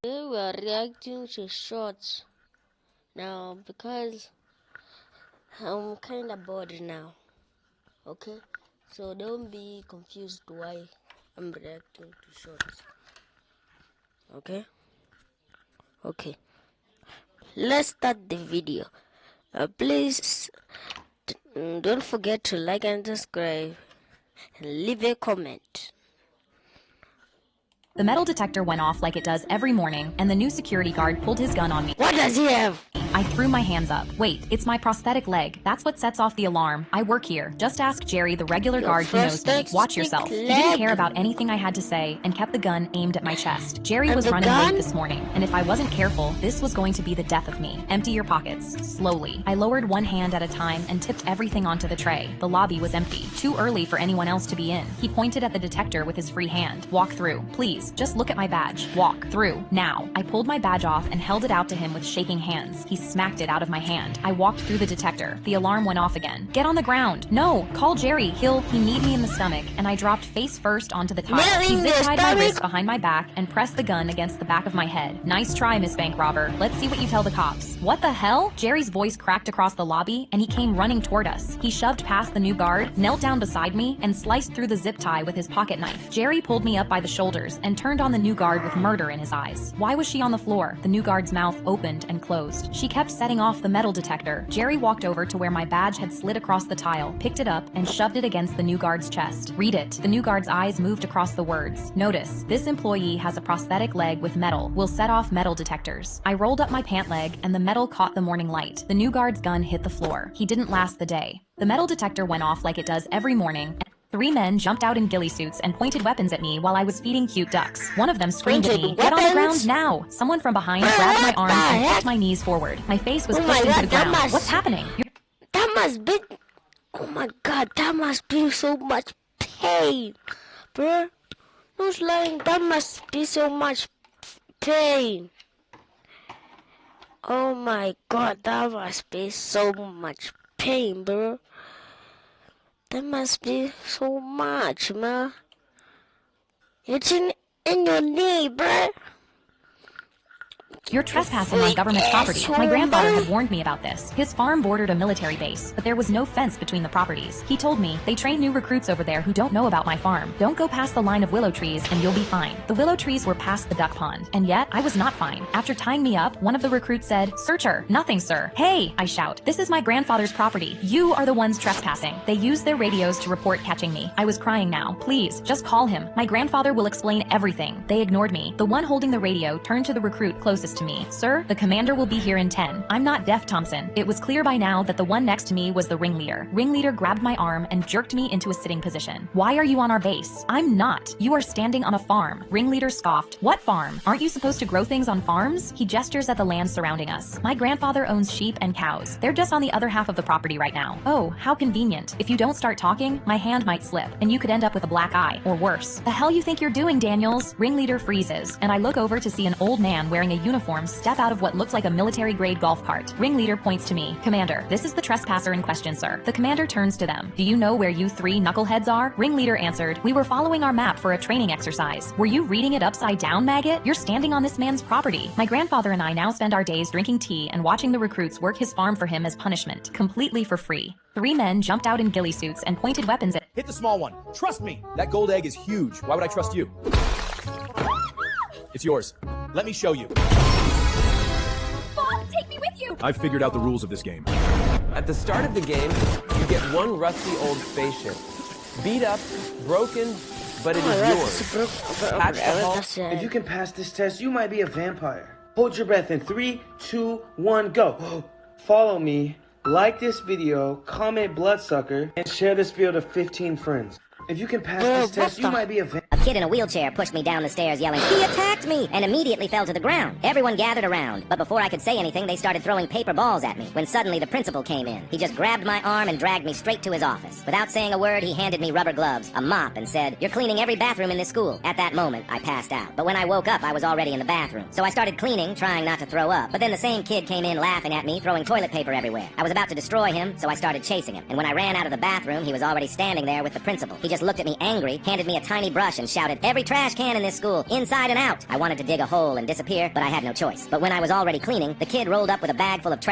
Today we are reacting to shorts now because I'm kinda bored now. Okay, so don't be confused why I'm reacting to shorts. Okay, let's start the video. Please don't forget to like and subscribe and leave a comment. The metal detector went off like it does every morning, and the new security guard pulled his gun on me. What does he have? I threw my hands up. Wait, it's my prosthetic leg. That's what sets off the alarm. I work here. Just ask Jerry, the regular guard who knows me. Watch yourself. He didn't care about anything I had to say and kept the gun aimed at my chest. Jerry was running late this morning, and if I wasn't careful, this was going to be the death of me. Empty your pockets. Slowly. I lowered one hand at a time and tipped everything onto the tray. The lobby was empty. Too early for anyone else to be in. He pointed at the detector with his free hand. Walk through. Please, just look at my badge. Walk through. Now. I pulled my badge off and held it out to him with shaking hands. He smacked it out of my hand. I walked through the detector. The alarm went off again. Get on the ground. No, call Jerry. He kneed me in the stomach, and I dropped face first onto the tile. He zip-tied my wrist behind my back and pressed the gun against the back of my head. Nice try, Miss Bank Robber. Let's see what you tell the cops. What the hell? Jerry's voice cracked across the lobby, and he came running toward us. He shoved past the new guard, knelt down beside me, and sliced through the zip tie with his pocket knife. Jerry pulled me up by the shoulders and turned on the new guard with murder in his eyes. Why was she on the floor? The new guard's mouth opened and closed. She kept setting off the metal detector. Jerry walked over to where my badge had slid across the tile, picked it up, and shoved it against the new guard's chest. Read it. The new guard's eyes moved across the words. Notice, this employee has a prosthetic leg with metal. Will set off metal detectors. I rolled up my pant leg, and the metal caught the morning light. The new guard's gun hit the floor. He didn't last the day. The metal detector went off like it does every morning. 3 men jumped out in ghillie suits and pointed weapons at me while I was feeding cute ducks. One of them screamed at me, "Get on the ground now!" Someone from behind grabbed my arms and kicked my knees forward. My face was pushed into the ground. What's happening? That must be... Oh my god, that must be so much pain. Bro, no lying, that must be so much pain. Oh my god, that must be so much pain, bro. That must be so much, man. It's in your knee, bro. You're trespassing on government property. My grandfather had warned me about this. His farm bordered a military base, but there was no fence between the properties. He told me, they train new recruits over there who don't know about my farm. Don't go past the line of willow trees and you'll be fine. The willow trees were past the duck pond, and yet I was not fine. After tying me up, one of the recruits said, "Searcher." "Nothing, sir." "Hey," I shout. "This is my grandfather's property. You are the ones trespassing." They used their radios to report catching me. I was crying now. "Please, just call him. My grandfather will explain everything." They ignored me. The one holding the radio turned to the recruit closest to me. "Sir, the commander will be here in 10. I'm not deaf, Thompson." It was clear by now that the one next to me was the ringleader. Ringleader grabbed my arm and jerked me into a sitting position. "Why are you on our base?" "I'm not. You are standing on a farm." Ringleader scoffed. "What farm? Aren't you supposed to grow things on farms?" He gestures at the land surrounding us. "My grandfather owns sheep and cows. They're just on the other half of the property right now." "Oh, how convenient. If you don't start talking, my hand might slip, and you could end up with a black eye, or worse." "The hell you think you're doing, Daniels?" Ringleader freezes, and I look over to see an old man wearing a uniform step out of what looks like a military-grade golf cart. Ringleader points to me. "Commander, this is the trespasser in question, sir." The commander turns to them. "Do you know where you 3 knuckleheads are?" Ringleader answered, "We were following our map for a training exercise." "Were you reading it upside down, maggot? You're standing on this man's property." My grandfather and I now spend our days drinking tea and watching the recruits work his farm for him as punishment, completely for free. 3 men jumped out in ghillie suits and pointed weapons at— Hit the small one. Trust me. That gold egg is huge. Why would I trust you? It's yours. Let me show you. Boss, take me with you! I've figured out the rules of this game. At the start of the game, you get one rusty old spaceship. Beat up, broken, but it is yours. Patch the hull. If you can pass this test, you might be a vampire. Hold your breath in 3, 2, 1, go. Follow me, like this video, comment bloodsucker, and share this video to 15 friends. If you can pass this test, you might be a vampire. A kid in a wheelchair pushed me down the stairs yelling, "He attacked me!" and immediately fell to the ground. Everyone gathered around, but before I could say anything, they started throwing paper balls at me. When suddenly the principal came in. He just grabbed my arm and dragged me straight to his office. Without saying a word, he handed me rubber gloves, a mop, and said, "You're cleaning every bathroom in this school." At that moment, I passed out. But when I woke up, I was already in the bathroom. So I started cleaning, trying not to throw up. But then the same kid came in laughing at me, throwing toilet paper everywhere. I was about to destroy him, so I started chasing him. And when I ran out of the bathroom, he was already standing there with the principal. He just looked at me angry, handed me a tiny brush, and shouted, "Every trash can in this school, inside and out!" I wanted to dig a hole and disappear, but I had no choice. But when I was already cleaning, the kid rolled up with a bag full of trash